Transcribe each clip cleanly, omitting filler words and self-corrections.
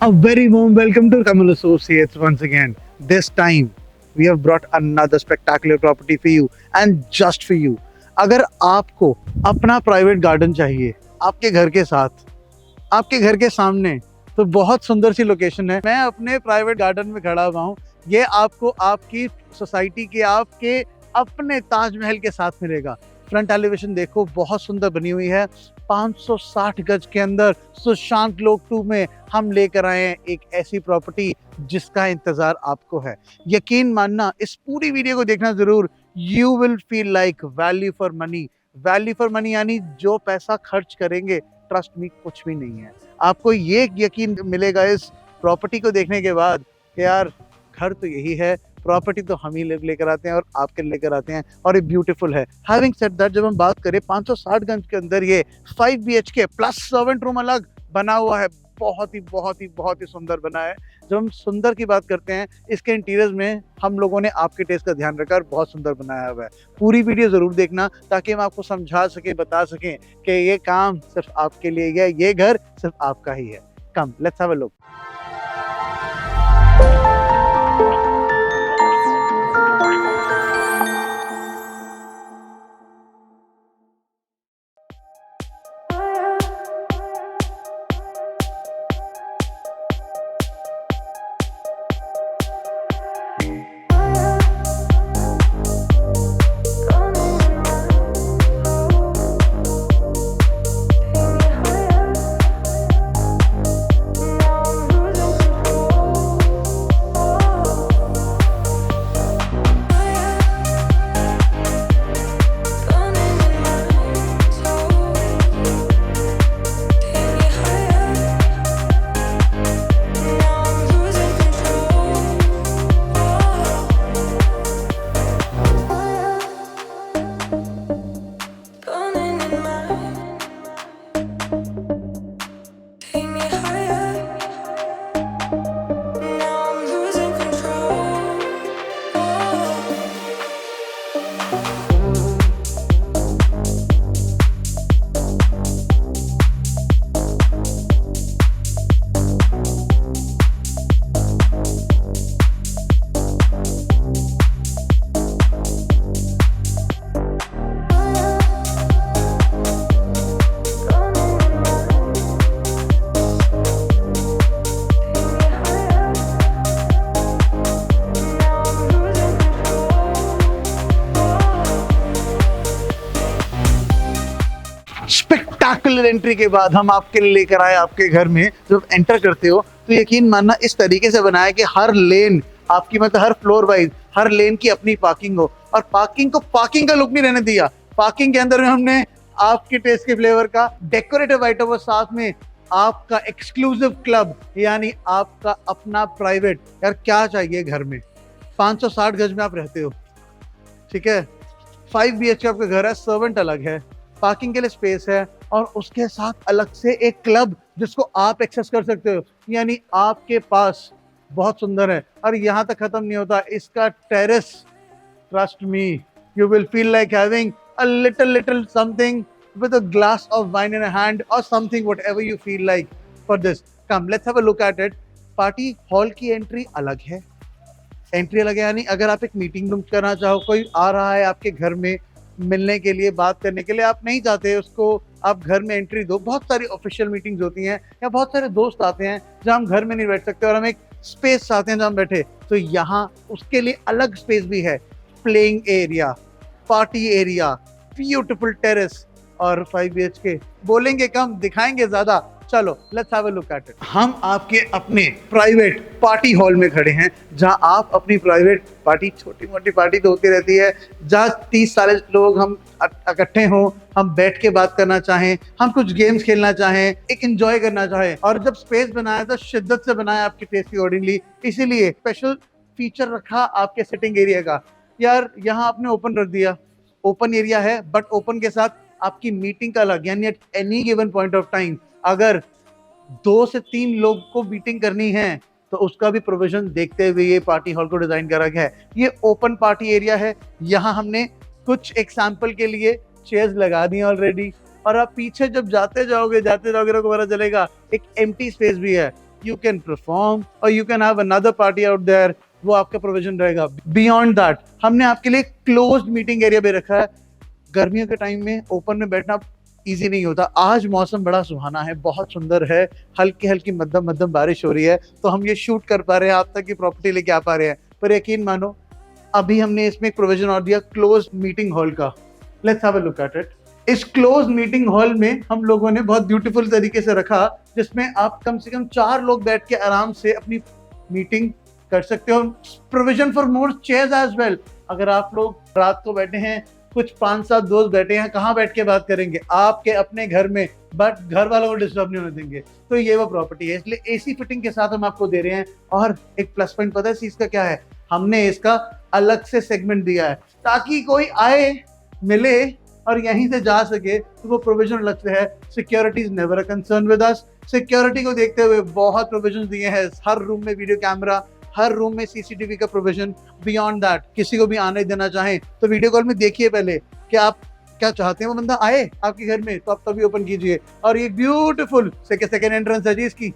A very warm welcome to Kamal Associates once again. This time we have brought another spectacular property for you and just for you. अगर आपको अपना private garden चाहिए आपके घर के साथ, आपके घर के सामने, तो बहुत सुंदर सी लोकेशन है। मैं अपने प्राइवेट गार्डन में खड़ा हुआ हूँ। ये आपको आपकी सोसाइटी के आपके अपने ताजमहल के साथ मिलेगा। फ्रंट एलिवेशन देखो, बहुत सुंदर बनी हुई है। 560 गज के अंदर सुशांत लोक 2 में हम लेकर आए हैं एक ऐसी प्रॉपर्टी जिसका इंतजार आपको है। यकीन मानना, इस पूरी वीडियो को देखना जरूर। You will feel like value for money. Value for money यानी जो पैसा खर्च करेंगे, ट्रस्ट मी, कुछ भी नहीं है। आपको ये यकीन मिलेगा इस प्रॉपर्टी को देखने के बाद कि यार घर तो यही है, प्रॉपर्टी तो हम ही लेकर आते हैं और आपके लेकर आते हैं, और ये ब्यूटीफुल है। हैविंग सेड दैट, जब हम बात करें 560 गज के अंदर ये 5 BHK प्लस सर्वेंट रूम अलग बना हुआ है। बहुत ही सुंदर बना है। जब हम सुंदर की बात करते हैं, इसके इंटीरियर्स में हम लोगों ने आपके टेस्ट का ध्यान रखा और बहुत सुंदर बनाया हुआ है। पूरी वीडियो जरूर देखना ताकि हम आपको समझा सके, बता सकें कि ये काम सिर्फ आपके लिए है, ये घर सिर्फ आपका ही है। कम let's have a look. Spectacular entry के बाद हम आपके लिए लेकर आए आपके घर में। जब एंटर करते हो तो यकीन मानना, इस तरीके से बनाया कि हर लेन आपकी, मतलब हर फ्लोर वाइज हर लेन की अपनी पार्किंग हो, और पार्किंग को पार्किंग का लुक नहीं रहने दिया। पार्किंग के अंदर में हमने आपके टेस्ट के फ्लेवर का डेकोरेटिव आइटम और साथ में आपका एक्सक्लूसिव क्लब, यानी आपका अपना प्राइवेट। यार क्या चाहिए घर में? 560 गज में आप रहते हो, ठीक है, 5 BHK आपका घर है, सर्वेंट अलग है, पार्किंग के लिए स्पेस है, और उसके साथ अलग से एक क्लब जिसको आप एक्सेस कर सकते हो। यानी आपके पास बहुत सुंदर है। और यहाँ तक खत्म नहीं होता, इसका terrace, trust me, you will feel like having a little something with a glass of wine in a hand or something, whatever you feel like for this. Come, let's have a look at it. Party hall की entry अलग है, यानी अगर आप एक meeting room करना चाहो, कोई आ रहा है आपके घर में मिलने के लिए, बात करने के लिए, आप नहीं चाहते उसको आप घर में एंट्री दो। बहुत सारी ऑफिशियल मीटिंग्स होती हैं या बहुत सारे दोस्त आते हैं जहाँ हम घर में नहीं बैठ सकते और हम एक स्पेस चाहते हैं जहाँ हम बैठे, तो यहाँ उसके लिए अलग स्पेस भी है। Playing area, party area, beautiful terrace और 5 BHK। बोलेंगे कम, दिखाएंगे ज्यादा। चलो let's have a look at it. हम आपके अपने प्राइवेट पार्टी हॉल में खड़े हैं, जहां आप अपनी प्राइवेट पार्टी, छोटी मोटी पार्टी तो होती रहती है, जहां 30-40 लोग हम इकट्ठे हों, हम बैठ के बात करना चाहें, हम कुछ गेम्स खेलना चाहें, एक एंजॉय करना चाहें। और जब स्पेस बनाया तो शिद्दत से बनाया आपके टेस्ट के अकॉर्डिंगली, इसीलिए स्पेशल फीचर रखा आपके सिटिंग एरिया का। यार यहाँ आपने ओपन रख दिया, ओपन एरिया है, बट ओपन के साथ आपकी मीटिंग का अलग, यानी at any given point of time अगर 2 से 3 लोग को मीटिंग करनी है तो उसका भी प्रोविजन देखते हुए ये पार्टी हॉल को डिजाइन करा गया है। ये ओपन पार्टी एरिया है। यहाँ हमने कुछ एग्जाम्पल के लिए चेयर्स लगा दी ऑलरेडी, और आप पीछे जब जाते जाओगे तो पता चलेगा एक एम्प्टी स्पेस भी है। यू कैन परफॉर्म और you can have another party out there, वो आपका प्रोविजन रहेगा। बियॉन्ड दैट हमने आपके लिए क्लोज्ड मीटिंग एरिया भी रखा है। गर्मियों के टाइम में ओपन में बैठना इजी नहीं होता। आज मौसम बड़ा सुहाना है, बहुत सुंदर है, हल्की हल्की मध्यम मध्यम बारिश हो रही है, तो हम ये शूट कर पा रहे हैं, आप तक की प्रॉपर्टी लेके आ पा रहे हैं। पर यकीन मानो अभी हमने इसमें एक प्रोविजन और दिया क्लोज मीटिंग हॉल का। Let's have a look at it. इस क्लोज मीटिंग हॉल में हम लोगों ने बहुत ब्यूटीफुल तरीके से रखा, जिसमें आप कम से कम 4 लोग बैठ के आराम से अपनी मीटिंग कर सकते हो। Provision for more chairs as well. अगर आप लोग रात को बैठे हैं, कुछ 5-7 दोस्त बैठे हैं, कहाँ बैठ के बात करेंगे? आपके अपने घर में, बट घर वालों को डिस्टर्ब नहीं होने देंगे। तो ये वो प्रॉपर्टी है, इसलिए एसी फिटिंग के साथ हम आपको दे रहे हैं। और एक प्लस पॉइंट पता है इस चीज का क्या है? हमने इसका अलग से सेगमेंट दिया है ताकि कोई आए, मिले और यहीं से जा सके, तो वो प्रोविजन अलग से है। Security is never a concern with us. Security को देखते हुए बहुत प्रोविजन दिए हैं। हर रूम में वीडियो कैमरा, हर रूम में सीसीटीवी का प्रोविजन। बियॉन्ड दैट किसी को भी आने देना चाहें तो वीडियो कॉल में देखिए पहले कि आप क्या चाहते हैं, वो बंदा आए आपके घर में, तो आप तभी ओपन कीजिए। और ये ब्यूटीफुल सेकंड एंट्रेंस है जी इसकी।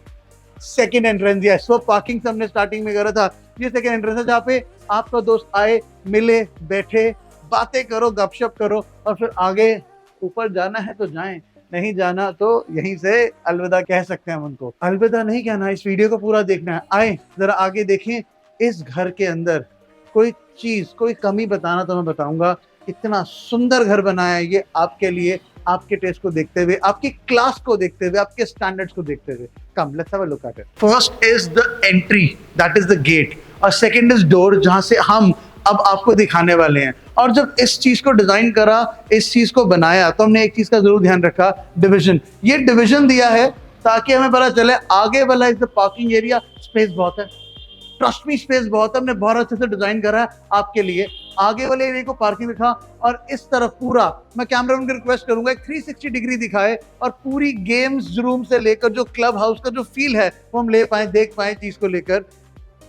सेकंड एंट्रेंस है, सो पार्किंग से हमने स्टार्टिंग में करा था, ये सेकंड एंट्रेंस है जहाँ पे आपका दोस्त आए, मिले, बैठे, बातें करो, गपशप करो और फिर आगे ऊपर जाना है तो जाएं, नहीं जाना तो यहीं से अलविदा कह सकते हैं हम उनको। अलविदा नहीं कहना, इस वीडियो को पूरा देखना है। आए जरा आगे देखें, इस घर के अंदर कोई चीज, कोई कमी बताना तो मैं बताऊंगा। इतना सुंदर घर बनाया है ये आपके लिए, आपके टेस्ट को देखते हुए, आपकी क्लास को देखते हुए, आपके स्टैंडर्ड्स को देखते हुए। Come let's have a look at it. First is the entry, that is the gate, और सेकंड इज डोर, जहां से हम अब आपको दिखाने वाले हैं। और जब इस चीज को डिजाइन करा, इस चीज को बनाया, तो हमने एक चीज का जरूर ध्यान रखा, डिवीजन। ये डिवीजन दिया है ताकि हमें पता चले आगे वाला is the parking area, space बहुत है, ट्रस्ट मी स्पेस बहुत है, हमने बहुत अच्छे से डिजाइन करा है आपके लिए। आगे वाले एरिया को पार्किंग दिखा, और इस तरफ पूरा मैं कैमरा मैन को रिक्वेस्ट करूंगा 360 डिग्री दिखाए और पूरी गेम्स रूम से लेकर जो क्लब हाउस का जो फील है वो हम ले पाए, देख पाए चीज को लेकर।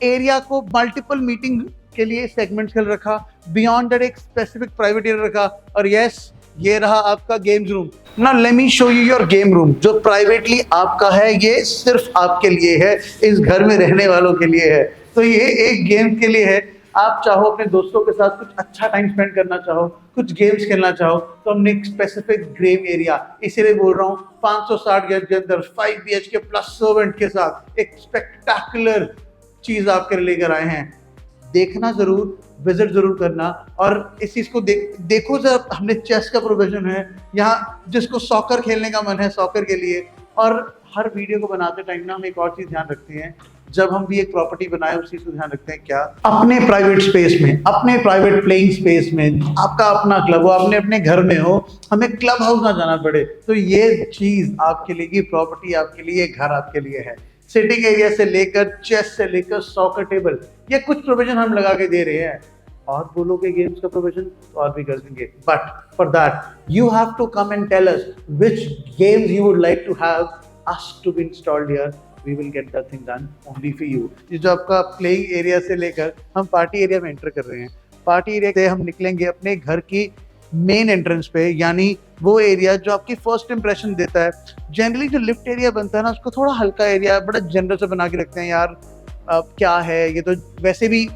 एरिया को मल्टीपल मीटिंग के लिए सेगमेंट्स कर रखा, बियॉन्ड दैट एक स्पेसिफिक प्राइवेट एरिया रखा। और यस, ये रहा आपका games room. Now let me show you your game room, जो प्राइवेटली आपका है, ये सिर्फ आपके लिए है, इस घर में रहने वालों के लिए है। तो ये एक गेम के लिए है। आप चाहो अपने दोस्तों के साथ कुछ अच्छा टाइम स्पेंड करना चाहो, कुछ गेम्स खेलना चाहो, तो हमने एक स्पेसिफिक गेम एरिया, इसीलिए बोल रहा हूँ 560 गज के अंदर 5 BHK प्लस सर्वेंट के साथ एक स्पेक्टाकुलर चीज आपके लिए लेकर आए हैं। देखना जरूर, विजिट जरूर करना। और इस चीज को देखो जरा, हमने चेस का प्रोविजन है यहाँ, जिसको सॉकर खेलने का मन है सॉकर के लिए। और हर वीडियो को बनाते टाइम ना हम एक और चीज ध्यान रखते हैं, जब हम भी एक प्रॉपर्टी बनाए उस चीज को ध्यान रखते हैं, क्या अपने प्राइवेट स्पेस में, अपने प्राइवेट प्लेइंग स्पेस में, आपका अपना क्लब हो, अपने अपने घर में हो, हमें क्लब हाउस ना जाना पड़े। तो ये चीज आपके लिए, ये प्रॉपर्टी आपके लिए, घर आपके लिए है। सिटिंग एरिया से लेकर, चेस से लेकर, सॉकर टेबल, ये कुछ प्रोविजन हम लगा के दे रहे हैं। और बोलोगे गेम्स का प्रोविजन तो और भी कर देंगे, but for that you have to come and tell us which games you would like to have us to be installed here. We will get that thing done only for you. ये जो आपका playing area से लेकर हम party area में enter कर रहे हैं, पार्टी एरिया से हम निकलेंगे अपने घर की मेन एंट्रेंस पे, यानी वो एरिया जो आपकी फर्स्ट इंप्रेशन देता है। जनरली जो लिफ्ट एरिया बनता है ना, उसको थोड़ा हल्का एरिया, बड़ा जनरल से बना के रखते हैं यार, क्या है ये, तो वैसे भी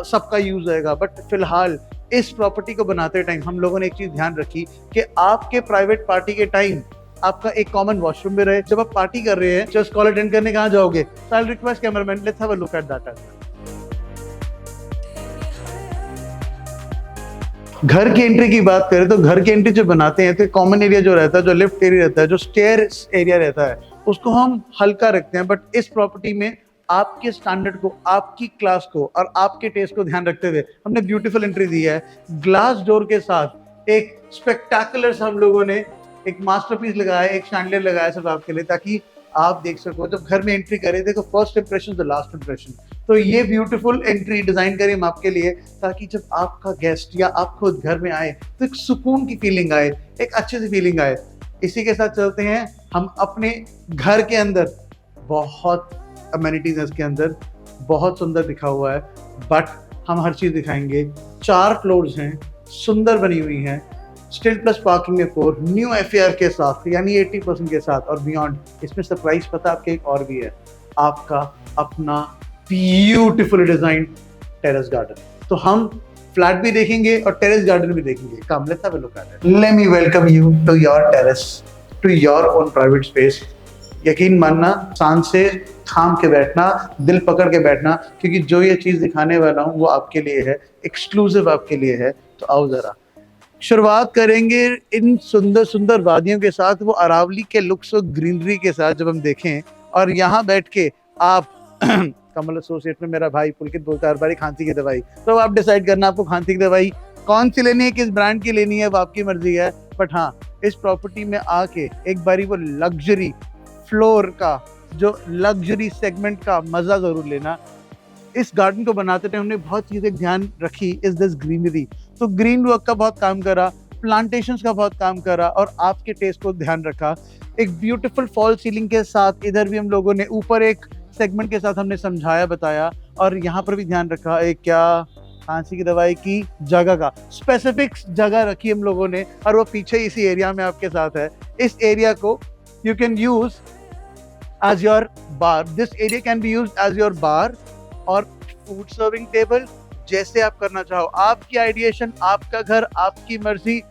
सबका यूज आएगा। बट फिलहाल इस प्रॉपर्टी को बनाते टाइम हम लोगों ने एक चीज ध्यान रखी कि आपके प्राइवेट पार्टी के टाइम आपका एक कॉमन वॉशरूम भी रहे। जब आप पार्टी कर रहे हैं, जस्ट कॉल अटेंड करने कहाँ जाओगे? So I'll request cameraman, let's have a look at that as well. घर की एंट्री की बात करें तो घर की एंट्री जो बनाते हैं तो कॉमन एरिया जो रहता है, जो लिफ्ट एरिया रहता है, जो स्टेयर एरिया रहता है, उसको हम हल्का रखते हैं। बट इस प्रॉपर्टी में आपके स्टैंडर्ड को, आपकी क्लास को और आपके टेस्ट को ध्यान रखते हुए हमने ब्यूटीफुल एंट्री दी है। ग्लास डोर के साथ एक स्पेक्टाकुलर हम लोगों ने एक मास्टरपीस लगाया, एक शैंडलियर लगाया सिर्फ आपके लिए, ताकि आप देख सको जब घर में एंट्री करें, देखो first impression the last impression. तो ये ब्यूटीफुल एंट्री डिजाइन करें हम आपके लिए, ताकि जब आपका गेस्ट या आप खुद घर में आए तो एक सुकून की फीलिंग आए, एक अच्छी सी फीलिंग आए। इसी के साथ चलते हैं हम अपने घर के अंदर। बहुत अमेनिटीज है इसके अंदर, बहुत सुंदर दिखा हुआ है, बट हम हर चीज दिखाएंगे। 4 फ्लोर्स हैं, सुंदर बनी हुई हैं, स्टिल प्लस पार्किंग में 4, न्यू FAR के साथ, यानी 80% के साथ और बियॉन्ड। इसमें सरप्राइज पता आपके एक और भी है, आपका अपना ब्यूटीफुल डिजाइन टेरेस गार्डन। तो हम फ्लैट भी देखेंगे और टेरेस गार्डन भी देखेंगे। Come let's have a look at it. Let me welcome you to your terrace, to your own private space. यकीन मानना, सांस से थाम के बैठना, दिल पकड़ के बैठना, क्योंकि जो ये चीज दिखाने वाला हूँ वो आपके लिए है, एक्सक्लूसिव आपके लिए है। तो आओ जरा शुरुआत करेंगे इन सुंदर सुंदर वादियों के साथ, वो अरावली के लुक्स और ग्रीनरी के साथ जब हम देखें। और यहाँ बैठ के आप कमल एसोसिएट में मेरा भाई पुलकित बोलता है हर बारी खांसी की दवाई, तो आप डिसाइड करना आपको खांसी की दवाई कौन सी लेनी है, किस ब्रांड की लेनी है, वो आपकी मर्जी है। बट हाँ, इस प्रॉपर्टी में आके एक बारी वो लग्जरी फ्लोर का, जो लग्जरी सेगमेंट का मजा जरूर लेना। इस गार्डन को बनाते टाइम हमने बहुत चीजें ध्यान रखी। इज दिस ग्रीनरी, तो ग्रीन वर्क का बहुत काम करा, प्लांटेशंस का बहुत काम करा और आपके टेस्ट को ध्यान रखा। एक ब्यूटीफुल फॉल सीलिंग के साथ इधर भी हम लोगों ने ऊपर एक सेगमेंट के साथ हमने समझाया बताया, और यहाँ पर भी ध्यान रखा एक क्या खांसी की दवाई की जगह का स्पेसिफिक जगह रखी हम लोगों ने, और वो पीछे इसी एरिया में आपके साथ है। इस एरिया को you can use as your bar, this area can be use as your bar और फूड सर्विंग टेबल, जैसे आप करना चाहो। आपकी आइडिएशन, आपका घर, आपकी मर्जी,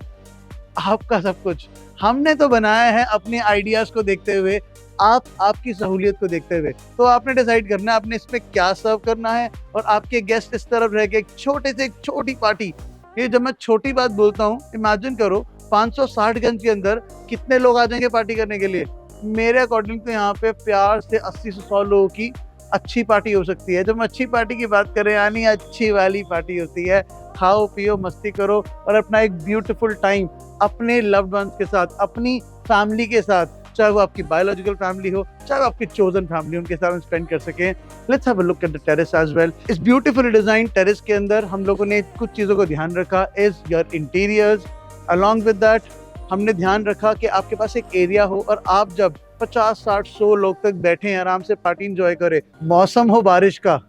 आपका सब कुछ। हमने तो बनाया है अपने आइडियाज को देखते हुए, आपकी सहूलियत को देखते हुए। तो आपने डिसाइड करना है आपने इसमें क्या सर्व करना है, और आपके गेस्ट इस तरफ रह गए एक छोटे से एक छोटी पार्टी। ये जब मैं छोटी बात बोलता हूँ, इमेजिन करो 560 गंज के अंदर कितने लोग आ जाएंगे पार्टी करने के लिए। मेरे अकॉर्डिंग तो यहाँ पे प्यार से 80 से 100 लोगों की अच्छी पार्टी हो सकती है। जब हम अच्छी पार्टी की बात करें, यानी अच्छी वाली पार्टी होती है, खाओ पियो मस्ती करो और अपना एक ब्यूटीफुल टाइम अपने लव्ड वंस के साथ, अपनी फैमिली के साथ, चाहे वो आपकी बायोलॉजिकल फैमिली हो, चाहे वो आपकी चोजन फैमिली, उनके साथ हम स्पेंड कर सकें। Let's have a look at the terrace as well. इस ब्यूटीफुल डिजाइन टेरेस के अंदर हम लोगों ने कुछ चीजों को ध्यान रखा, is your interiors. Along with that हमने ध्यान रखा कि आपके पास एक एरिया हो और आप जब 50, 60, 100 लोग तक बैठे हैं, आराम से पार्टी इंजॉय करें, मौसम हो बारिश का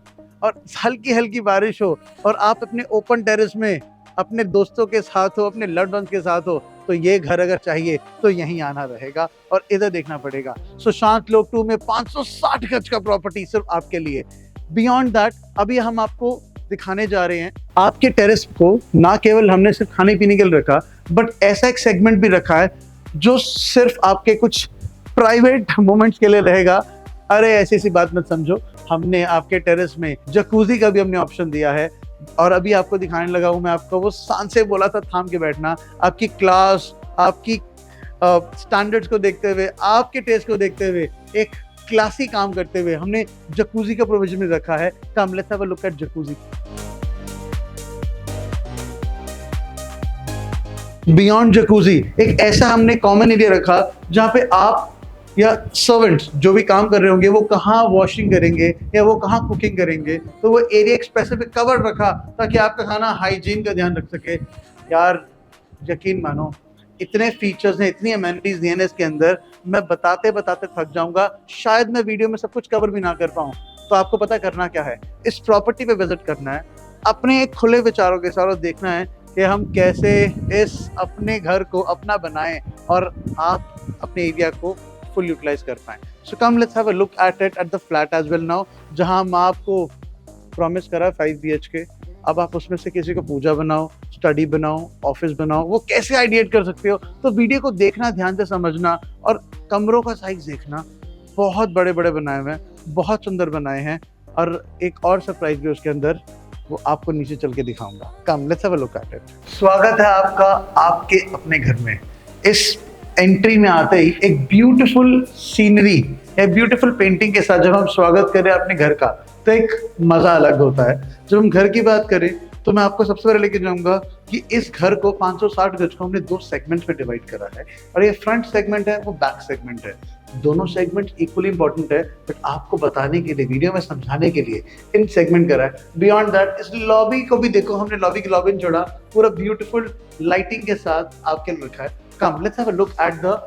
और हल्की हल्की बारिश हो, और आप अपने ओपन टेरेस में अपने दोस्तों के साथ हो, अपने लव्ड वंस के साथ हो, तो ये घर अगर चाहिए तो यहीं आना रहेगा और इधर देखना पड़ेगा। सो शांत लोग 2 में 560 गज का प्रॉपर्टी सिर्फ आपके लिए। बियॉन्ड दैट अभी हम आपको दिखाने जा रहे हैं आपके टेरेस को। ना केवल हमने सिर्फ खाने पीने के लिए रखा, बट ऐसा एक सेगमेंट भी रखा है जो सिर्फ आपके कुछ प्राइवेट मोमेंट्स के लिए रहेगा। अरे ऐसी सी बात मत समझो, हमने आपके टेरेस में जकूजी का भी हमने ऑप्शन दिया है, और अभी आपको दिखाने लगा हूं मैं आपको वो सांसे बोला था थाम के बैठना। आपकी क्लास, आपकी स्टैंडर्ड्स को देखते हुए, आपके टेस्ट को देखते हुए, एक क्लासी काम करते हुए हमने जकूजी का प्रोविजन में रखा है। कम let's have a look eight jacuzzi. Beyond jacuzzi एक ऐसा हमने कॉमन एरिया रखा जहां पे आप या सर्वेंट्स जो भी काम कर रहे होंगे वो कहाँ वॉशिंग करेंगे या वो कहाँ कुकिंग करेंगे, तो वो एरिया एक स्पेसिफिक कवर रखा ताकि आपका खाना हाइजीन का ध्यान रख सके। यार यकीन मानो, इतने फीचर्स हैं, इतनी अमेनिटीज दी हैं इसके अंदर, मैं बताते बताते थक जाऊंगा, शायद मैं वीडियो में सब कुछ कवर भी ना कर पाऊँ। तो आपको पता करना क्या है, इस प्रॉपर्टी पे विजिट करना है, अपने एक खुले विचारों के साथ देखना है कि हम कैसे इस अपने घर को अपना बनाएं और आप अपने एरिया को फुल यूटिलाइज कर पाएं। So come let's have a look at it at the flat as well now, जहां हम आपको प्रॉमिस करा 5 BHK। अब आप उसमें से किसी को पूजा बनाओ, स्टडी बनाओ, ऑफिस बनाओ, वो कैसे आइडिएट कर सकते हो। तो वीडियो को देखना, ध्यान से समझना, और कमरों का साइज देखना। बहुत बड़े बड़े बनाए हुए हैं, बहुत सुंदर बनाए हैं, और एक और सरप्राइज भी उसके अंदर, वो आपको नीचे चल के दिखाऊंगा। कम let's have a look at it. स्वागत है आपका आपके अपने घर में। इस एंट्री में आते ही एक ब्यूटीफुल सीनरी, एक ब्यूटीफुल पेंटिंग के साथ जब हम स्वागत करें अपने घर का, तो एक मजा अलग होता है। जब हम घर की बात करें तो मैं आपको सबसे पहले लेके जाऊंगा कि इस घर को 560 गज को हमने 2 सेगमेंट्स में डिवाइड करा है, और ये फ्रंट सेगमेंट है, वो बैक सेगमेंट है। दोनों सेगमेंट इक्वली इंपॉर्टेंट है, बट आपको बताने के लिए, वीडियो में समझाने के लिए इन सेगमेंट करा है। बियॉन्ड दैट इस लॉबी को भी देखो, हमने लॉबी की लॉबी जोड़ा, पूरा ब्यूटीफुल लाइटिंग के साथ आपके लिए रखा है। कम let's have a look at the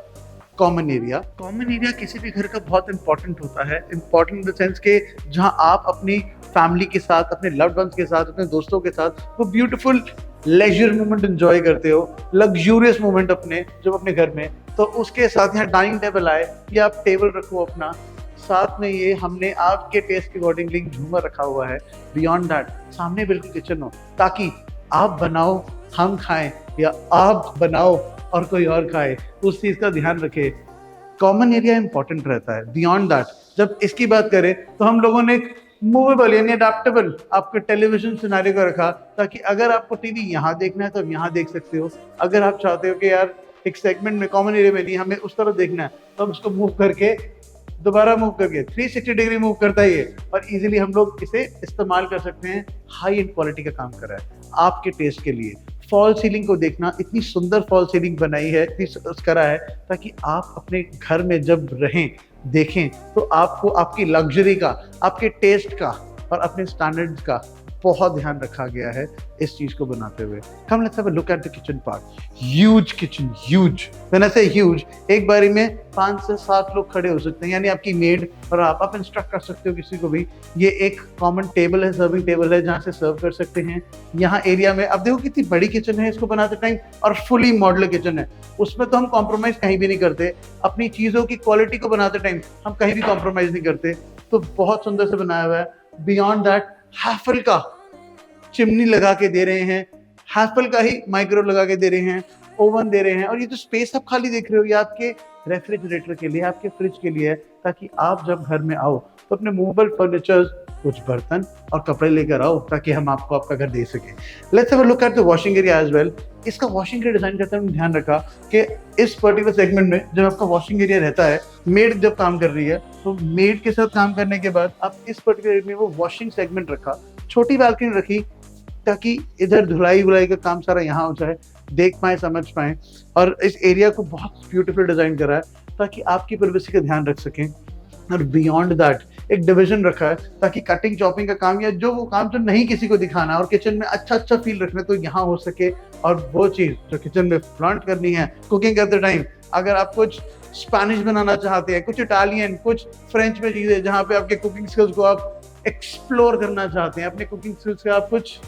common area. Common area किसी भी घर का बहुत इंपॉर्टेंट होता है, इंपॉर्टेंट इन द सेंस के जहां आप अपनी फैमिली के साथ, अपने लव्ड वंस के साथ, अपने दोस्तों के साथ वो ब्यूटीफुल लेजर मोमेंट एंजॉय करते हो, लग्जूरियस मोमेंट अपने जब अपने घर में, तो उसके साथ यहाँ डाइनिंग टेबल आए या आप टेबल रखो अपना, साथ में ये हमने आपके टेस्ट के अकॉर्डिंगली झूमर रखा हुआ है। बियॉन्ड दैट सामने बिल्कुल किचन हो, ताकि आप बनाओ हम खाएं या आप बनाओ और कोई और खाए, उस चीज़ का ध्यान रखें। कॉमन एरिया इंपॉर्टेंट रहता है। बियॉन्ड दैट जब इसकी बात करें तो हम लोगों ने एक मूवेबल यानी अडेप्टेबल आपके टेलीविजन सिनेरियो का रखा, ताकि अगर आपको टीवी यहाँ देखना है तो आप यहाँ देख सकते हो। अगर आप चाहते हो कि यार एक सेगमेंट में कॉमन एरिया में नहीं, हमें उस तरफ देखना है, तो हम उसको मूव करके दोबारा मूव करके 360 डिग्री मूव करता है ये, और इजीली हम लोग इसे इस्तेमाल कर सकते हैं। हाई एंड क्वालिटी का काम कर रहा है आपके टेस्ट के लिए। फॉल सीलिंग को देखना, इतनी सुंदर फॉल सीलिंग बनाई है, इतनी करा है ताकि आप अपने घर में जब रहें देखें तो आपको आपकी लग्जरी का, आपके टेस्ट का और अपने स्टैंडर्ड्स का बहुत ध्यान रखा गया है इस चीज को बनाते हुए। Come let's have a look at the kitchen part. Huge kitchen, huge, when I से ह्यूज, एक बारी में 5 से 7 लोग खड़े हो सकते हैं, यानी आपकी मेड और आप इंस्ट्रक्ट कर सकते हो किसी को भी। ये एक कॉमन टेबल है, सर्विंग टेबल है, जहाँ से सर्व कर सकते हैं। यहाँ एरिया में अब देखो कितनी बड़ी किचन है इसको बनाते टाइम, और फुली मॉडल किचन है। उसमें तो हम कॉम्प्रोमाइज कहीं भी नहीं करते, अपनी चीजों की क्वालिटी को बनाते टाइम हम कहीं भी कॉम्प्रोमाइज नहीं करते। तो बहुत सुंदर से बनाया हुआ है। बियॉन्ड दैट हैफल का चिमनी लगा के दे रहे हैं, हैफल का ही माइक्रो लगा के दे रहे हैं, ओवन दे रहे हैं। और ये जो स्पेस आप खाली देख रहे हो, ये आपके रेफ्रिजरेटर के लिए, आपके फ्रिज के लिए है, ताकि आप जब घर में आओ तो अपने मूवेबल फर्नीचर्स, कुछ बर्तन और कपड़े लेकर आओ, ताकि हम आपको आपका घर दे सके। Let's have a look at the washing area as well. इसका वॉशिंग एरिया डिजाइन करते हुए ध्यान रखा कि इस पर्टिकुलर सेगमेंट में जब आपका वॉशिंग एरिया रहता है, मेड जब काम कर रही है, तो मेड के साथ काम करने के बाद आप इस पर्टिकुलर एरिया में वो वॉशिंग सेगमेंट रखा, छोटी बालकनी रखी, ताकि इधर धुलाई वुलाई का काम सारा यहाँ हो जाए, देख पाए, समझ पाए। और इस एरिया को बहुत ब्यूटीफुल डिजाइन करा है ताकि आपकी प्राइवेसी का ध्यान रख सकें। और बियॉन्ड दैट एक डिवीजन रखा है, ताकि कटिंग चॉपिंग का काम या जो वो काम जो नहीं किसी को दिखाना और किचन में अच्छा फील रखना, तो यहाँ हो सके। और वो चीज़ जो किचन में फ्लॉन्ट करनी है कुकिंग करते टाइम, अगर आप कुछ स्पेनिश बनाना चाहते हैं, कुछ इटालियन, कुछ फ्रेंच में चीज़ें जहाँ पे आपके कुकिंग स्किल्स को आप एक्सप्लोर करना चाहते हैं, अपने कुकिंग स्किल्स से आप कुछ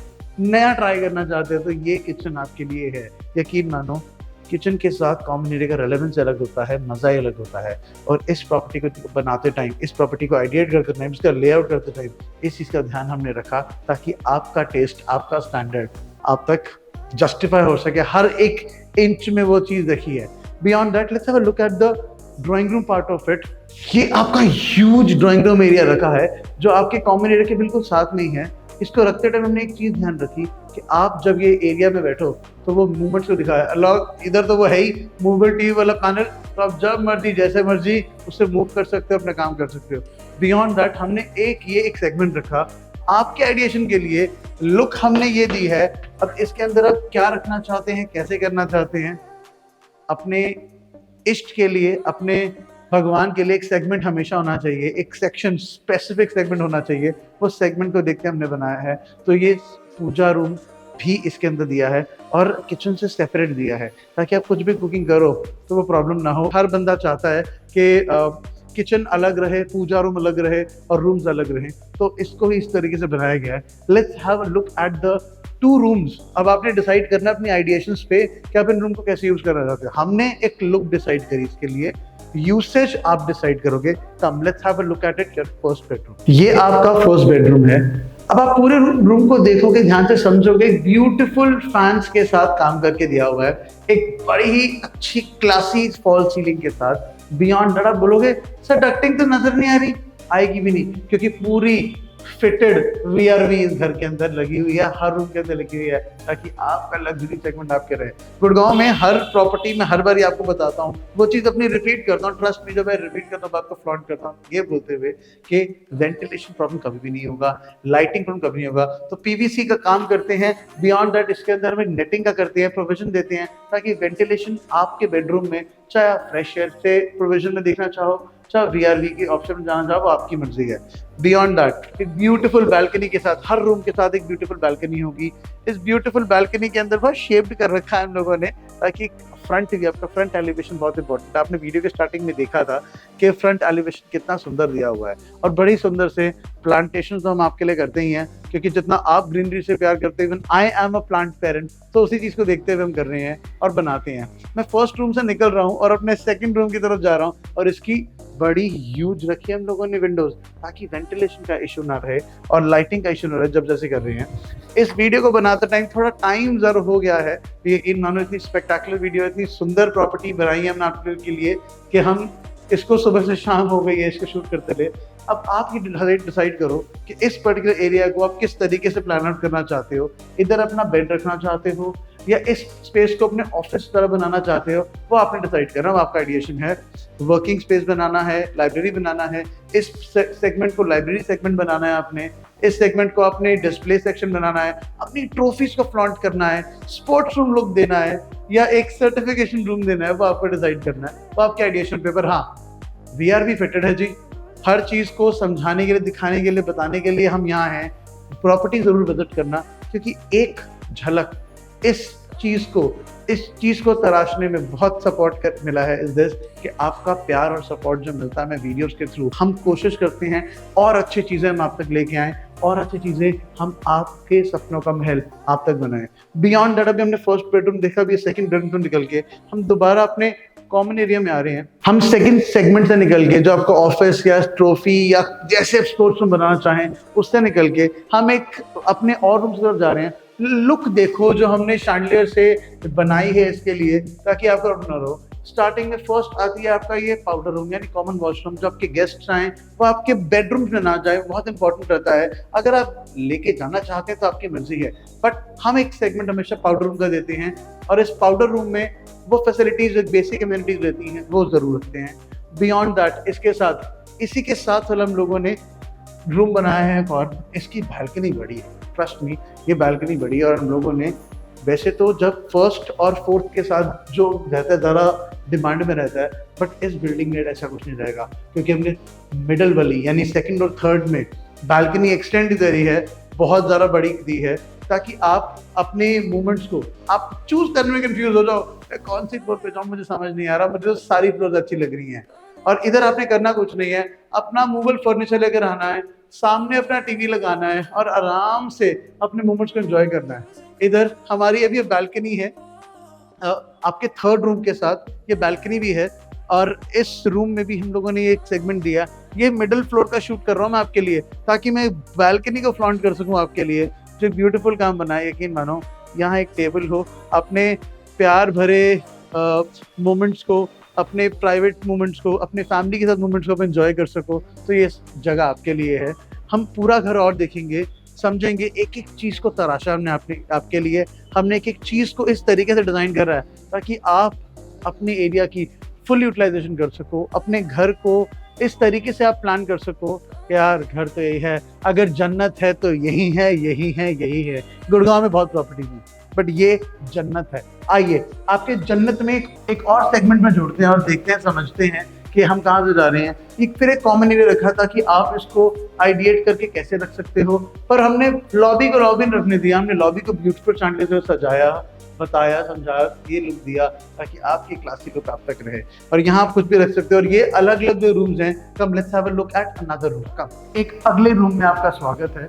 नया ट्राई करना चाहते हैं, तो ये किचन आपके लिए है। यकीन मानो, किचन के साथ कॉमन एरिया का रेलेवेंस अलग होता है, मज़ा ही अलग होता है। और इस प्रॉपर्टी को बनाते टाइम, इस प्रॉपर्टी को आइडिएट करते टाइम, इसका लेआउट करते टाइम इस चीज़ का ध्यान हमने रखा, ताकि आपका टेस्ट, आपका स्टैंडर्ड आप तक जस्टिफाई हो सके। हर एक इंच में वो चीज़ देखी है। Beyond that let's have a look at the drawing room part of it. ये आपका ह्यूज ड्राइंग रूम एरिया रखा है, जो आपके कॉमन एरिया के बिल्कुल साथ में ही है। इसको रखते टाइम हमने एक चीज ध्यान रखी कि आप जब ये एरिया में बैठो तो वो मूवमेंट्स को दिखाए। अलग इधर तो वो है ही मूवेबल टीवी वाला पैनल, तो आप जब मर्जी जैसे मर्जी उससे मूव कर सकते हो, अपना काम कर सकते हो। बियॉन्ड दैट हमने एक सेगमेंट रखा आपके आइडिएशन के लिए। लुक हमने ये दी है। अब इसके अंदर आप क्या रखना चाहते हैं, कैसे करना चाहते हैं, अपने इष्ट के लिए, अपने भगवान के लिए एक सेगमेंट हमेशा होना चाहिए, एक सेक्शन, स्पेसिफिक सेगमेंट होना चाहिए। वो सेगमेंट को देखते हमने बनाया है। तो ये पूजा रूम भी इसके अंदर दिया है और किचन से सेपरेट दिया है, ताकि आप कुछ भी कुकिंग करो तो वो प्रॉब्लम ना हो। हर बंदा चाहता है कि किचन अलग रहे, पूजा रूम अलग रहे और रूम्स अलग रहें, तो इसको ही इस तरीके से बनाया गया है। Let's have a look at the 2 rooms. अब आपने डिसाइड करना है अपनी आइडिएशंस पे कि आप इन रूम को कैसे यूज करना चाहते हो। हमने एक लुक डिसाइड करी इसके लिए, यूसेज आप डिसाइड करोगे। कम let's have a look at it, your first bedroom. ये आपका फर्स्ट बेडरूम है। अब आप पूरे रूम को देखोगे, ध्यान से समझोगे, ब्यूटीफुल फैंस के साथ काम करके दिया हुआ है, एक बड़ी ही अच्छी क्लासी फॉल सीलिंग के साथ। बियॉन्ड दैट आप बोलोगे सर डक्टिंग तो नजर नहीं आ रही, आएगी भी नहीं, क्योंकि पूरी फिटेड वीआरवी इस घर के अंदर लगी हुई है, हर रूम के अंदर लगी हुई है, ताकि आपका लग्जरी सेगमेंट आपके रहे। गुड़गांव में हर प्रॉपर्टी में हर बार आपको बताता हूँ, वो चीज अपनी रिपीट करता हूँ, ट्रस्ट में जब मैं रिपीट करता हूँ आपको फ्लॉन्ट करता हूँ, ये बोलते हुए कि वेंटिलेशन प्रॉब्लम कभी भी नहीं होगा, लाइटिंग प्रॉब्लम कभी नहीं होगा। तो पीवीसी का काम करते हैं। बियॉन्ड दैट इसके अंदर में नेटिंग का करते हैं, प्रोविजन देते हैं, ताकि वेंटिलेशन आपके बेडरूम में, चाहे आप फ्रेश एयर से प्रोविजन में देखना चाहो, चाहे वीआरवी के ऑप्शन में जाना चाहो, वो आपकी मर्जी है। बियॉन्ड दैट एक ब्यूटीफुल बालकनी के साथ, हर रूम के साथ एक ब्यूटीफुल बालकनी होगी। इस ब्यूटीफुल बालकनी के अंदर बहुत शेप्ड कर रखा है हम लोगों ने, ताकि फ्रंट भी, आपका फ्रंट एलिवेशन बहुत इंपॉर्टेंट है। आपने वीडियो के स्टार्टिंग में देखा था कि फ्रंट एलिवेशन कितना सुंदर दिया हुआ है, और बड़ी सुंदर से प्लांटेशन तो हम आपके लिए करते ही हैं, क्योंकि जितना आप ग्रीनरी से प्यार करते हैं, I am a plant parent, तो उसी चीज को देखते हुए हम कर रहे हैं और बनाते हैं। मैं फर्स्ट रूम से निकल रहा हूँ और अपने सेकंड रूम की तरफ जा रहा हूँ, और इसकी बड़ी ह्यूज रखी है हम लोगों ने विंडोज, ताकि वेंटिलेशन का इशू ना रहे और लाइटिंग का इशू ना रहे जब जैसे कर रहे हैं। इस वीडियो को बनाते टाइम थोड़ा टाइम ज़रूर हो गया है, ये इन मानो इतनी स्पेक्टेकुलर वीडियो, इतनी सुंदर प्रॉपर्टी बनाई है हमने आप लोगों के लिए कि हम इसको सुबह से शाम हो गई है इसको शूट करते हुए। अब आप ये डिसाइड करो कि इस पर्टिकुलर एरिया को आप किस तरीके से प्लान आउट करना चाहते हो। इधर अपना बेड रखना चाहते हो या इस स्पेस को अपने ऑफिस तरह बनाना चाहते हो, वो आपने डिसाइड करना, वो आपका आइडिएशन है। वर्किंग स्पेस बनाना है, लाइब्रेरी बनाना है, इस सेगमेंट को लाइब्रेरी सेगमेंट बनाना है आपने, इस सेगमेंट को अपने डिस्प्ले सेक्शन बनाना है, अपनी ट्रॉफीज को फ्लॉन्ट करना है, स्पोर्ट्स रूम लुक देना है या एक सर्टिफिकेशन रूम देना है, वो आपको डिसाइड करना है, वो आपके आइडिएशन पेपर। हाँ, VR भी फिटेड है जी, हर चीज़ को समझाने के लिए, दिखाने के लिए, बताने के लिए हम यहाँ हैं। प्रॉपर्टी ज़रूर विजिट करना, क्योंकि एक झलक इस चीज़ को तराशने में बहुत सपोर्ट मिला है इस देश कि आपका प्यार और सपोर्ट जो मिलता है मैं वीडियोस के थ्रू, हम कोशिश करते हैं और अच्छी चीज़ें हम आप तक लेके आएँ और अच्छी चीज़ें हम आपके सपनों का महल आप तक बनाएं। बियॉन्ड दैट, अभी हमने फर्स्ट बेडरूम देखा, अभी सेकंड बेडरूम से निकल के हम दोबारा अपने कॉमन एरिया में आ रहे हैं। हम सेकंड सेगमेंट से निकल के, जो आपको ऑफिस या ट्रॉफी या जैसे स्पोर्ट्स रूम बनाना चाहें उससे निकल के हम एक अपने और रूम की तरफ जा रहे हैं। लुक देखो जो हमने शैंडलियर से बनाई है इसके लिए, ताकि आपका ना रहो। स्टार्टिंग में फर्स्ट आती है आपका ये पाउडर रूम यानी कॉमन वॉशरूम। जो आपके गेस्ट आए वो आपके बेडरूम में ना जाए, बहुत इंपॉर्टेंट रहता है। अगर आप लेके जाना चाहते हैं तो आपकी मर्जी है, बट हम एक सेगमेंट हमेशा पाउडर रूम का देते हैं और इस पाउडर रूम में वो फैसिलिटीज, बेसिक कम्युनिटीज रहती हैं, वो जरूर रखते हैं। बियॉन्ड दैट, इसी के साथ हम लोगों ने रूम बनाया है और इसकी बालकनी बड़ी है। ट्रस्ट मी, ये बालकनी बड़ी है और हम लोगों ने, वैसे तो जब फर्स्ट और फोर्थ के साथ जो रहता है ज़रा डिमांड में रहता है, बट इस बिल्डिंग में ऐसा कुछ नहीं रहेगा, क्योंकि हमने मिडल वाली यानी सेकंड और थर्ड में बालकनी एक्सटेंड करी है, बहुत ज़्यादा बड़ी दी है, ताकि आप अपने मूवमेंट्स को आप चूज करने में कंफ्यूज हो जाओ, कौन सी फ्लोर पे जाऊँ मुझे समझ नहीं आ रहा, मुझे तो सारी फ्लोर अच्छी लग रही हैं। और इधर आपने करना कुछ नहीं है, अपना मूवेबल फर्नीचर लेकर आना है, सामने अपना टीवी लगाना है और आराम से अपने मोमेंट्स को एंजॉय करना है। इधर हमारी अभी बालकनी है, आपके थर्ड रूम के साथ ये बालकनी भी है और इस रूम में भी हम लोगों ने एक सेगमेंट दिया। ये मिडिल फ्लोर का शूट कर रहा हूँ मैं आपके लिए, ताकि मैं बालकनी को फ्लॉन्ट कर सकूँ आपके लिए। जो ब्यूटीफुल काम बना है, यकीन मानो, यहाँ एक टेबल हो, अपने प्यार भरे मोमेंट्स को, अपने प्राइवेट मोमेंट्स को, अपने फैमिली के साथ मोमेंट्स को आप एंजॉय कर सको, तो ये जगह आपके लिए है। हम पूरा घर और देखेंगे, समझेंगे, एक एक चीज़ को तराशा हमने आपके लिए। हमने एक एक चीज़ को इस तरीके से डिज़ाइन कर रहा है ताकि आप अपने एरिया की फुल यूटिलाइजेशन कर सको, अपने घर को इस तरीके से आप प्लान कर सको। यार घर तो यही है, अगर जन्नत है तो यही है, यही है, यही है। गुड़गांव में बहुत प्रॉपर्टीज हैं, बट ये जन्नत है। आइए आपके जन्नत में एक और सेगमेंट में जोड़ते हैं और देखते हैं, समझते हैं कि हम कहाँ से जा रहे हैं। फिर एक कॉमन एरिया रखा ताकि आप इसको आइडिएट करके कैसे रख सकते हो, पर हमने लॉबी को लॉबी रखने दिया, हमने लॉबी को ब्यूटीफुल चांदले से सजाया, बताया, समझाया, ये लुक दिया ताकि आपकी क्लासिक लुक आप तक रहे। और यहाँ आप कुछ भी रख सकते हो। और ये अलग अलग जो रूम्स हैं, come let's have a look at another room. Come एक अगले रूम में आपका स्वागत है।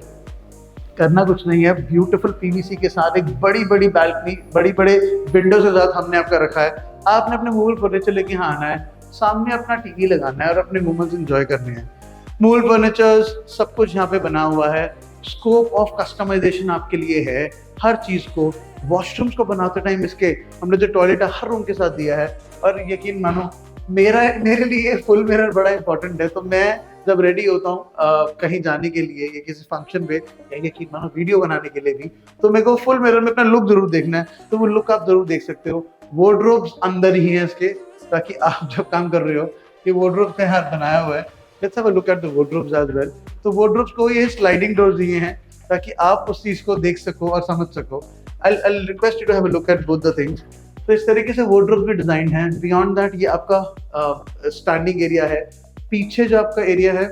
करना कुछ नहीं है, ब्यूटीफुल पीवीसी के साथ एक बड़ी बड़ी बालकनी, बड़ी बड़े विंडो के साथ हमने आपका रखा है। आपने अपने मूवेबल फर्नीचर लेके यहाँ आना है, सामने अपना टीवी लगाना है और अपने मोमेंट्स एंजॉय करने हैं। मूवेबल फर्नीचर्स सब कुछ यहाँ पे बना हुआ है। स्कोप ऑफ कस्टमाइजेशन आपके लिए है हर चीज़ को। वॉशरूम्स को बनाते टाइम इसके हमने जो टॉयलेट है हर रूम के साथ दिया है। और यकीन मानो, मेरे लिए फुल मिरर बड़ा इंपॉर्टेंट है। तो मैं जब रेडी होता हूँ कहीं जाने के लिए या किसी फंक्शन पे या यकीन मानो वीडियो बनाने के लिए भी, तो मेरे को फुल मिरर में अपना लुक जरूर देखना है। तो वो लुक आप जरूर देख सकते हो। वार्डरोब्स अंदर ही है इसके, ताकि आप जब काम कर रहे हो, ये वार्डरोब का हाथ बनाया हुआ है। Let's have a look at the wardrobes as well. तो वार्डरोब्स को ये स्लाइडिंग डोर्स दिए हैं ताकि आप उस चीज को देख सको और समझ सको। I'll request you to have a look at both the things। तो इस तरीके से वार्डरोब भी डिजाइन है। बियॉन्ड दैट ये आपका स्टैंडिंग एरिया है। पीछे जो आपका एरिया है,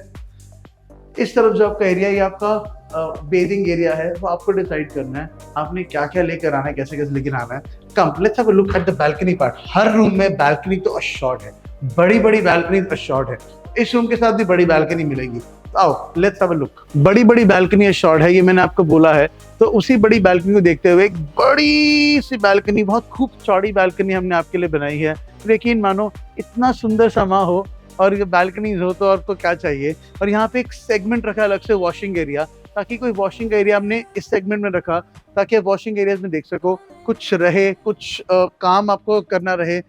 इस तरफ जो आपका एरिया है, ये आपका बेदिंग एरिया है। वो आपको डिसाइड करना है आपने क्या क्या लेकर आना है, कैसे कैसे लेकर आना है। कम let's have a look at the balcony part. Her room में बालकनी तो अशॉर्ट है, बड़ी बड़ी बालकनी अशॉर्ट है। इस रूम के साथ भी बड़ी बालकनी मिलेगी। आओ लेट्स हैव अ लुक। बड़ी बड़ी बालकनी अशॉर्ट है, ये मैंने आपको बोला है। तो उसी बड़ी बालकनी को देखते हुए एक बड़ी सी बालकनी, बहुत खूब चौड़ी बालकनी हमने आपके लिए बनाई है। यकीन मानो, इतना सुंदर समा हो और ये बालकनीज हो तो और तो क्या चाहिए। और यहाँ पे एक सेगमेंट रखा अलग से वॉशिंग एरिया, ताकि कोई वॉशिंग एरिया हमने इस सेगमेंट में रखा ताकि आप वॉशिंग एरियाज में देख सको, कुछ रहे, कुछ काम आपको करना रहे।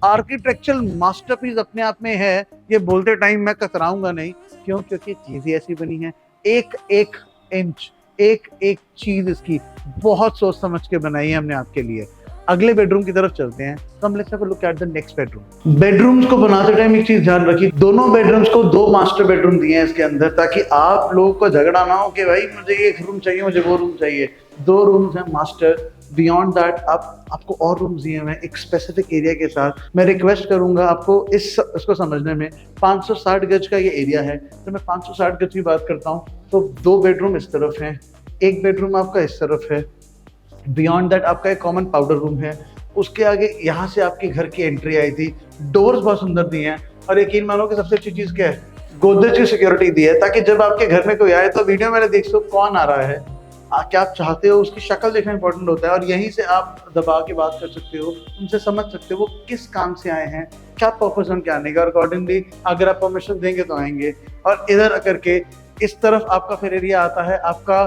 आर्किटेक्चरल मास्टरपीस अपने आप में है, ये बोलते टाइम मैं कतराऊंगा नहीं, क्यों? क्योंकि चीज़ें ऐसी बनी है, एक एक इंच, एक एक चीज इसकी बहुत सोच समझ के बनाई है हमने आपके लिए। अगले बेडरूम की तरफ चलते हैं, तो हम let's have a look at the next bedroom. Bedrooms को बनाते टाइम एक चीज ध्यान रखिए, दोनों बेडरूम्स को 2 मास्टर बेडरूम दिए हैं इसके अंदर, ताकि आप लोगों को झगड़ा ना हो कि भाई मुझे एक रूम चाहिए, मुझे वो रूम चाहिए। 2 रूम्स हैं मास्टर, बियॉन्ड दैट आपको और रूम्स दिए हुए हैं एक स्पेसिफिक एरिया के साथ। मैं रिक्वेस्ट करूंगा आपको इसको समझने में, 560 गज का ये एरिया है, तो मैं 560 गज की बात करता हूँ तो 2 बेडरूम इस तरफ हैं, एक बेडरूम आपका इस तरफ है, बियॉन्ड दैट आपका एक कॉमन पाउडर रूम है, उसके आगे यहाँ से आपके घर की एंट्री आई थी। डोर्स बहुत सुंदर दिए हैं, और यकीन मानो कि सबसे अच्छी चीज़ क्या है, गोदरेज की सिक्योरिटी दी है, ताकि जब आपके घर में कोई आए तो वीडियो में देख सको कौन आ रहा है, क्या आप चाहते हो, उसकी शक्ल देखना इंपॉर्टेंट होता है, और यहीं से आप दबा के बात कर सकते हो, उनसे समझ सकते हो वो किस काम से आए हैं, क्या पर्पस उनके आने का, और अकॉर्डिंगली अगर आप परमिशन देंगे तो आएंगे। और इधर करके इस तरफ आपका फिर एरिया आता है, आपका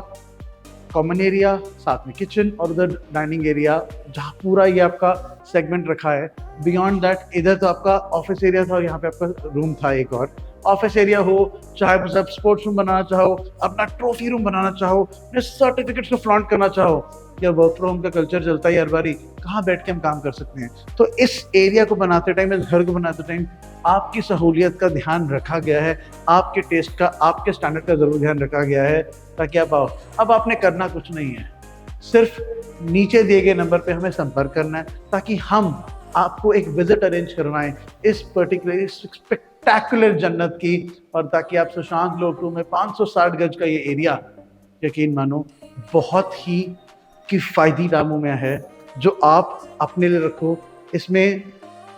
कॉमन एरिया, साथ में किचन, और उधर डाइनिंग एरिया, जहाँ पूरा ये आपका सेगमेंट रखा है। बियॉन्ड दैट इधर तो आपका ऑफिस एरिया था, और यहाँ पे आपका रूम था एक और। ऑफिस एरिया हो, चाहे आप स्पोर्ट्स रूम बनाना चाहो, अपना ट्रॉफी रूम बनाना चाहो, अपने सर्टिफिकेट्स को फ्लॉन्ट करना चाहो, या वर्क फ्रॉम होम का कल्चर चलता है हर बारी, कहाँ बैठ के हम काम कर सकते हैं। तो इस एरिया को बनाते टाइम, इस घर को बनाते टाइम आपकी सहूलियत का ध्यान रखा गया है, आपके टेस्ट का, आपके स्टैंडर्ड का जरूर ध्यान रखा गया है, ताकि आप आओ। अब आपने करना कुछ नहीं है, सिर्फ नीचे दिए गए नंबर पे हमें संपर्क करना है, ताकि हम आपको एक विजिट अरेंज करवाएं इस पर्टिकुलर स्पेक्टेकुलर जन्नत की, और ताकि आप सुशांत लोकरू में 560 गज का ये एरिया, यकीन मानो बहुत ही किफ़ायती दामों में है, जो आप अपने लिए रखो। इसमें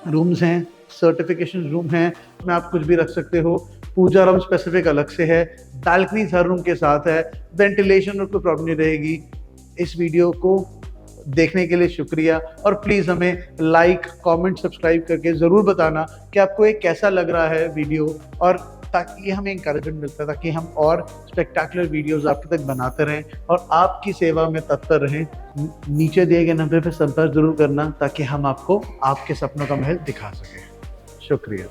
रूम्स हैं, सर्टिफिकेशन रूम हैं, इसमें आप कुछ भी रख सकते हो, पूजा रूम स्पेसिफिक अलग से है, बालकनी हर रूम के साथ है, वेंटिलेशन और कोई प्रॉब्लम नहीं रहेगी। इस वीडियो को देखने के लिए शुक्रिया, और प्लीज़ हमें लाइक, कमेंट, सब्सक्राइब करके ज़रूर बताना कि आपको ये कैसा लग रहा है वीडियो, और ताकि हमें इंकरेजमेंट मिलता है, ताकि हम और स्पेक्टेकुलर वीडियोस आपके तक बनाते रहें और आपकी सेवा में तत्पर रहें। नीचे दिए गए नंबर पर संपर्क जरूर करना, ताकि हम आपको आपके सपनों का महल दिखा सकें। शुक्रिया।